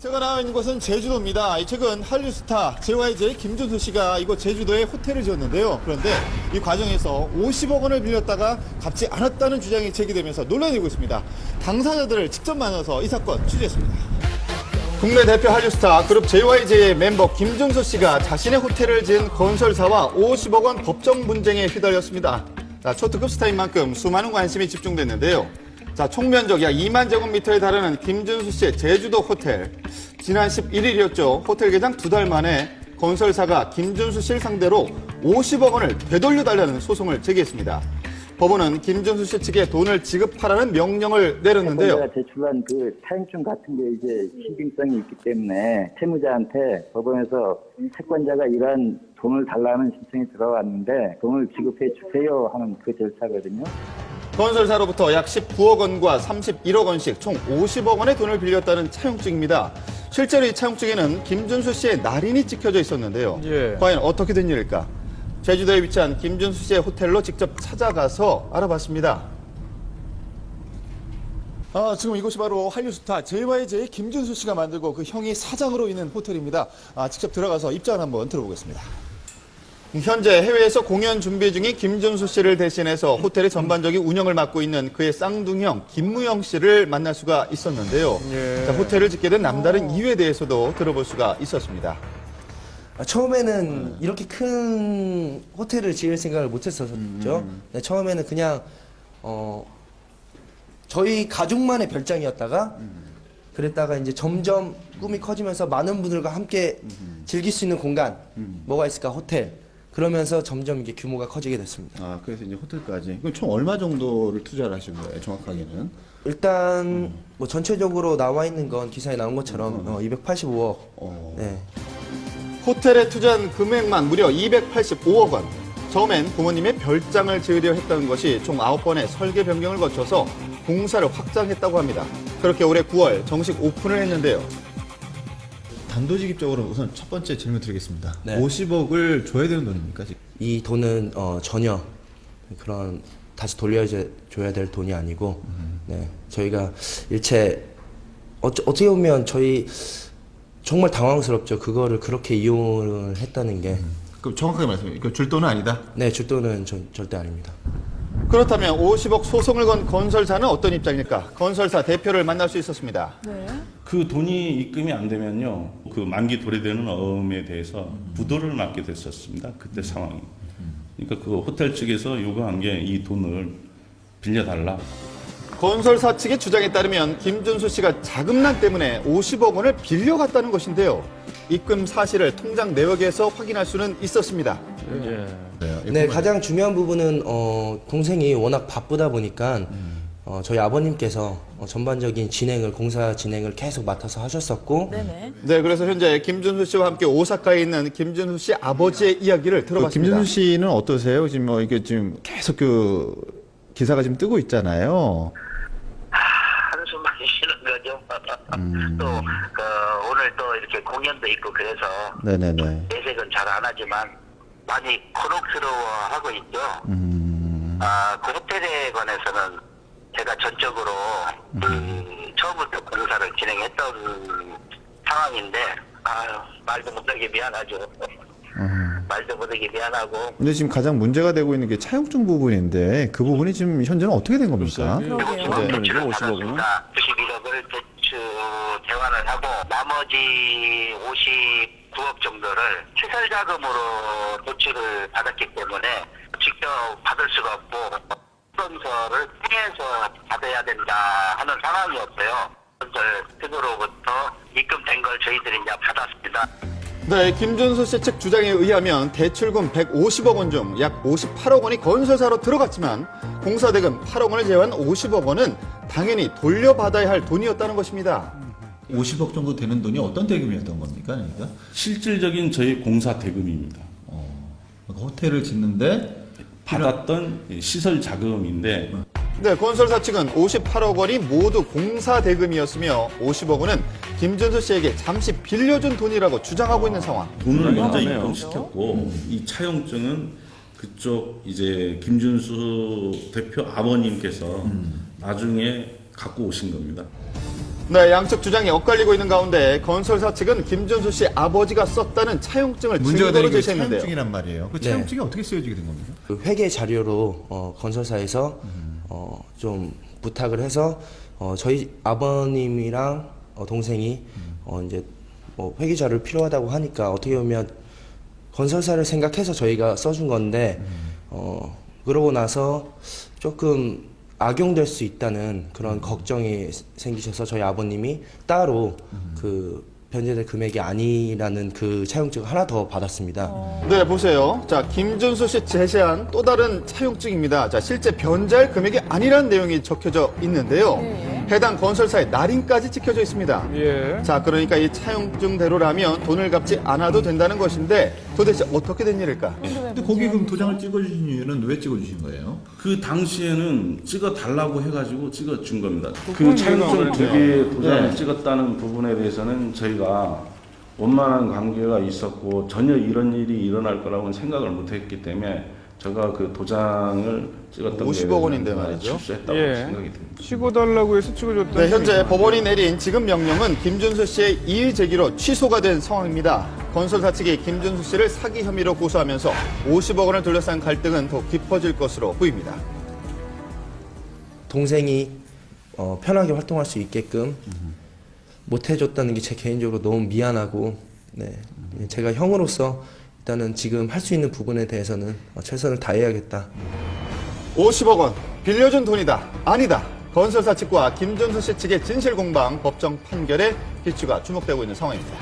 제가 나와 있는 곳은 제주도입니다. 최근 한류 스타 JYJ 김준수 씨가 이곳 제주도에 호텔을 지었는데요. 그런데 이 과정에서 50억 원을 빌렸다가 갚지 않았다는 주장이 제기되면서 논란이 되고 있습니다. 당사자들을 직접 만나서 이 사건 취재했습니다. 국내 대표 한류 스타 그룹 JYJ의 멤버 김준수 씨가 자신의 호텔을 지은 건설사와 50억 원 법정 분쟁에 휘달렸습니다. 초특급 스타인 만큼 수많은 관심이 집중됐는데요. 총 면적 약 2만 제곱미터에 달하는 김준수 씨의 제주도 호텔. 지난 11일이었죠. 호텔 개장 2달 만에 건설사가 김준수 씨를 상대로 50억 원을 되돌려달라는 소송을 제기했습니다. 법원은 김준수 씨 측에 돈을 지급하라는 명령을 내렸는데요. 채권자가 제출한 그 차용증 같은 게 이제 신빙성이 있기 때문에 채무자한테 법원에서 채권자가 이러한 돈을 달라는 신청이 들어왔는데 돈을 지급해 주세요 하는 그 절차거든요. 건설사로부터 약 19억 원과 31억 원씩 총 50억 원의 돈을 빌렸다는 차용증입니다. 실제로 이 차용증에는 김준수 씨의 날인이 찍혀져 있었는데요. 과연 어떻게 된 일일까? 제주도에 위치한 김준수 씨의 호텔로 직접 찾아가서 알아봤습니다. 지금 이곳이 바로 한류 스타 JYJ 김준수 씨가 만들고 그 형이 사장으로 있는 호텔입니다. 직접 들어가서 입장을 한번 들어보겠습니다. 현재 해외에서 공연 준비 중인 김준수 씨를 대신해서 호텔의 전반적인 운영을 맡고 있는 그의 쌍둥이형 김무영 씨를 만날 수가 있었는데요. 호텔을 짓게 된 남다른 이유에 대해서도 들어볼 수가 있었습니다. 처음에는 이렇게 큰 호텔을 지을 생각을 못 했었죠. 처음에는 그냥 저희 가족만의 별장이었다가 그랬다가 이제 점점 꿈이 커지면서 많은 분들과 함께 즐길 수 있는 공간 뭐가 있을까 호텔 그러면서 점점 이게 규모가 커지게 됐습니다. 그래서 이제 호텔까지. 그럼 총 얼마 정도를 투자를 하신 거예요, 정확하게는? 일단 뭐 전체적으로 나와 있는 건 기사에 나온 것처럼 285억. 네. 호텔에 투자한 금액만 무려 285억 원. 처음엔 부모님의 별장을 지으려 했던 것이 총 9번의 설계 변경을 거쳐서 공사를 확장했다고 합니다. 그렇게 올해 9월 정식 오픈을 했는데요. 단도직입적으로 우선 첫 번째 질문 드리겠습니다. 네. 50억을 줘야 되는 돈입니까, 지금? 이 돈은 전혀 그런 다시 돌려줘야 될 돈이 아니고 네, 저희가 일체 어떻게 보면 저희 정말 당황스럽죠. 그거를 그렇게 이용을 했다는 게. 그럼 정확하게 말씀해주세요. 이거 줄 돈은 아니다? 네, 줄 돈은 절대 아닙니다. 그렇다면 50억 소송을 건 건설사는 어떤 입장일까? 건설사 대표를 만날 수 있었습니다. 그 돈이 입금이 안 되면요, 그 만기 도래되는 어음에 대해서 부도를 맞게 됐었습니다. 그때 상황이. 그러니까 그 호텔 측에서 요구한 게 이 돈을 빌려달라. 건설사 측의 주장에 따르면 김준수 씨가 자금난 때문에 50억 원을 빌려갔다는 것인데요. 입금 사실을 통장 내역에서 확인할 수는 있었습니다. 네, 가장 중요한 부분은 동생이 워낙 바쁘다 보니까 저희 아버님께서 전반적인 공사 진행을 계속 맡아서 하셨었고. 네, 그래서 현재 김준수 씨와 함께 오사카에 있는 김준수 씨 아버지의 이야기를 들어봤습니다. 김준수 씨는 어떠세요? 지금 이게 지금 계속 기사가 지금 뜨고 있잖아요. 한숨만 쉬는 거죠. 또 오늘 또 이렇게 공연도 있고 그래서 네네네. 내색은 잘 안 하지만 많이 곤혹스러워하고 있죠. 그 호텔에 관해서는 제가 전적으로 처음부터 공사를 진행했던 상황인데 말도 못하게 미안하죠. 말도 못하게 미안하고. 근데 지금 가장 문제가 되고 있는 게 차용증 부분인데 그 부분이 지금 현재는 어떻게 된 겁니까? 50억을 91억을 대출 대환을 하고 나머지 59억 정도를 시설 자금으로 대출을 받았기 때문에 직접 받을 수가 없고 스폰서를 통해서 받아야 된다 하는 상황이었어요. 건설 측으로부터 입금된 걸 저희들이 이제 받았습니다. 네, 김준수 씨 측 주장에 의하면 대출금 150억 원 중 약 58억 원이 건설사로 들어갔지만 공사대금 8억 원을 제외한 50억 원은 당연히 돌려받아야 할 돈이었다는 것입니다. 50억 정도 되는 돈이 어떤 대금이었던 겁니까? 그러니까? 실질적인 저희 공사 대금입니다. 호텔을 짓는데 받았던 시설 자금인데 네, 건설사 측은 58억 원이 모두 공사 대금이었으며 50억 원은 김준수 씨에게 잠시 빌려준 돈이라고 주장하고 있는 상황. 돈을 먼저 입금시켰고 이 차용증은 그쪽 이제 김준수 대표 아버님께서 나중에 갖고 오신 겁니다. 네, 양측 주장이 엇갈리고 있는 가운데 건설사 측은 김준수 씨 아버지가 썼다는 차용증을 문제가 증거로 되는 게 제시했는데요. 차용증이란 말이에요. 그 네. 차용증이 어떻게 쓰여지게 된 겁니까? 그 회계 자료로 건설사에서 좀 부탁을 해서 저희 아버님이랑 동생이 이제 뭐 회계 자료를 필요하다고 하니까 어떻게 보면 건설사를 생각해서 저희가 써준 건데 그러고 나서 조금 악용될 수 있다는 그런 걱정이 생기셔서 저희 아버님이 따로 그 변제될 금액이 아니라는 그 차용증을 하나 더 받았습니다. 네, 보세요. 자, 김준수 씨 제시한 또 다른 차용증입니다. 자, 실제 변제할 금액이 아니라는 내용이 적혀져 있는데요. 해당 건설사의 날인까지 찍혀져 있습니다. 예. 자, 그러니까 이 차용증대로라면 돈을 갚지 않아도 된다는 것인데 도대체 어떻게 된 일일까? 근데 거기 그럼 도장을 찍어주신 이유는 왜 찍어주신 거예요? 그 당시에는 찍어 달라고 해가지고 찍어 준 겁니다. 그건 그 차용증 두 개 도장을 네. 찍었다는 부분에 대해서는 저희가 원만한 관계가 있었고 전혀 이런 일이 일어날 거라고는 생각을 못했기 때문에 제가 그 도장을 찍었던 50억 원인데 말이죠. 실수했다고 예. 생각이 듭니다. 찍어달라고 해서 찍어줬다. 네, 현재 법원이 내린 지급 명령은 김준수 씨의 이의 제기로 취소가 된 상황입니다. 건설사 측이 김준수 씨를 사기 혐의로 고소하면서 50억 원을 둘러싼 갈등은 더 깊어질 것으로 보입니다. 동생이 편하게 활동할 수 있게끔 못 해줬다는 게 제 개인적으로 너무 미안하고, 네, 제가 형으로서 일단은 지금 할 수 있는 부분에 대해서는 최선을 다해야겠다. 50억 원 빌려준 돈이다. 아니다. 건설사 측과 김준수 씨 측의 진실 공방 법정 판결에 귀추가 주목되고 있는 상황입니다.